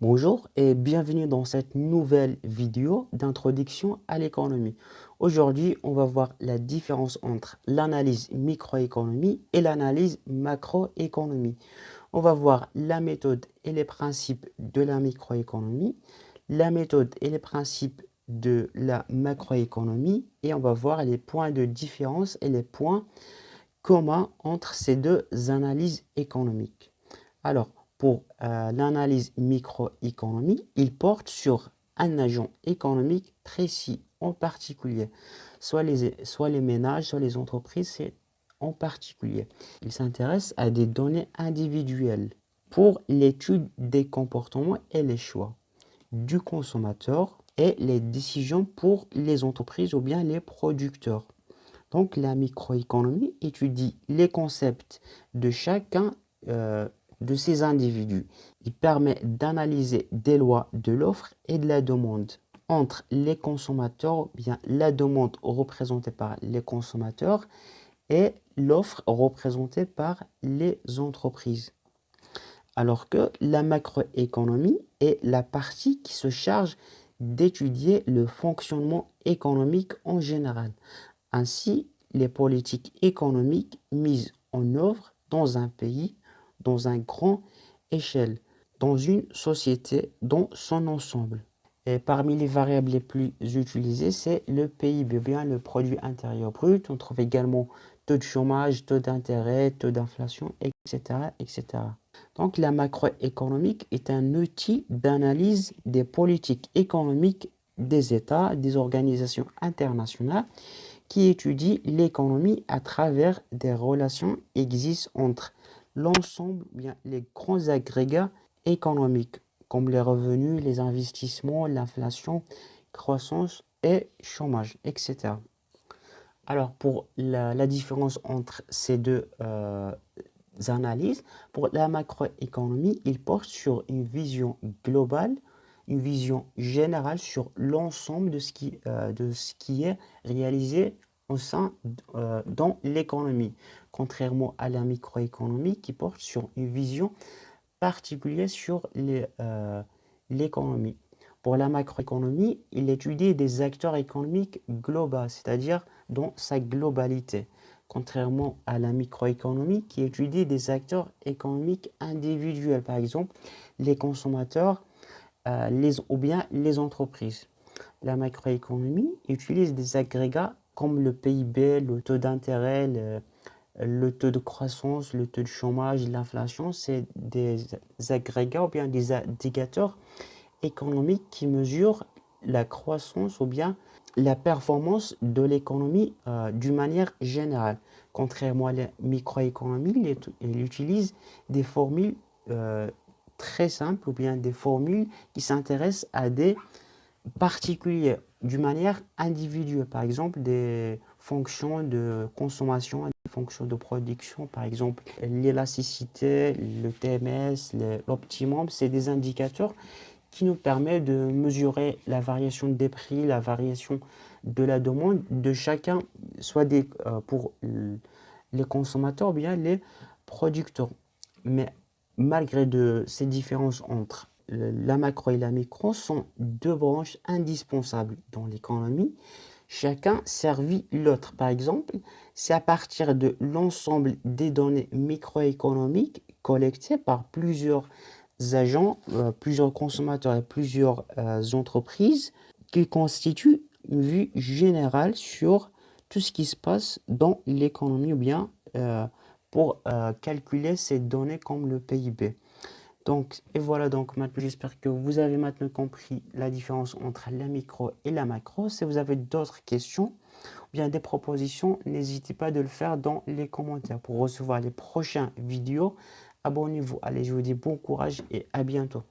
Bonjour et bienvenue dans cette nouvelle vidéo d'introduction à l'économie. Aujourd'hui, on va voir la différence entre l'analyse microéconomie et l'analyse macroéconomie. On va voir la méthode et les principes de la microéconomie, la méthode et les principes de la macroéconomie et on va voir les points de différence et les points communs entre ces deux analyses économiques. Alors, pour l'analyse microéconomie, il porte sur un agent économique précis, en particulier, soit les ménages, soit les entreprises, c'est en particulier. Il s'intéresse à des données individuelles pour l'étude des comportements et les choix du consommateur et les décisions pour les entreprises ou bien les producteurs. Donc, la microéconomie étudie les concepts de chacun de ces individus. Il permet d'analyser des lois de l'offre et de la demande entre les consommateurs, bien la demande représentée par les consommateurs et l'offre représentée par les entreprises. Alors que la macroéconomie est la partie qui se charge d'étudier le fonctionnement économique en général. Ainsi, les politiques économiques mises en œuvre dans un pays, dans un grand échelle, dans une société, dans son ensemble. Et parmi les variables les plus utilisées, c'est le PIB, bien le produit intérieur brut. On trouve également taux de chômage, taux d'intérêt, taux d'inflation, etc., etc. Donc, la macroéconomique est un outil d'analyse des politiques économiques des États, des organisations internationales qui étudie l'économie à travers des relations existent entre l'ensemble, bien les grands agrégats économiques, comme les revenus, les investissements, l'inflation, croissance et chômage, etc. Alors, pour la différence entre ces deux analyses, pour la macroéconomie, il porte sur une vision globale, une vision générale sur l'ensemble de de ce qui est réalisé au sein dans l'économie, contrairement à la microéconomie qui porte sur une vision particulière sur l'économie. Pour la macroéconomie, il étudie des acteurs économiques globaux, c'est-à-dire dans sa globalité, contrairement à la microéconomie qui étudie des acteurs économiques individuels, par exemple les consommateurs ou bien les entreprises. La macroéconomie utilise des agrégats comme le PIB, le taux d'intérêt, le taux de croissance, le taux de chômage, l'inflation. C'est des agrégats ou bien des indicateurs économiques qui mesurent la croissance ou bien la performance de l'économie d'une manière générale. Contrairement à la microéconomie, il utilise des formules très simples ou bien des formules qui s'intéressent à des particuliers d'une manière individuelle. Par exemple, des fonctions de consommation, des fonctions de production, par exemple l'élasticité, le TMS, l'optimum, c'est des indicateurs qui nous permettent de mesurer la variation des prix, la variation de la demande de chacun, soit pour les consommateurs ou bien les producteurs. Mais malgré ces différences entre la macro et la micro sont deux branches indispensables dans l'économie. Chacun servit l'autre. Par exemple, c'est à partir de l'ensemble des données microéconomiques collectées par plusieurs agents, plusieurs consommateurs et plusieurs entreprises qui constituent une vue générale sur tout ce qui se passe dans l'économie ou bien pour calculer ces données comme le PIB. Donc, et voilà, donc maintenant, j'espère que vous avez maintenant compris la différence entre la micro et la macro. Si vous avez d'autres questions ou bien des propositions, n'hésitez pas de le faire dans les commentaires. Pour recevoir les prochaines vidéos, abonnez-vous. Allez, je vous dis bon courage et à bientôt.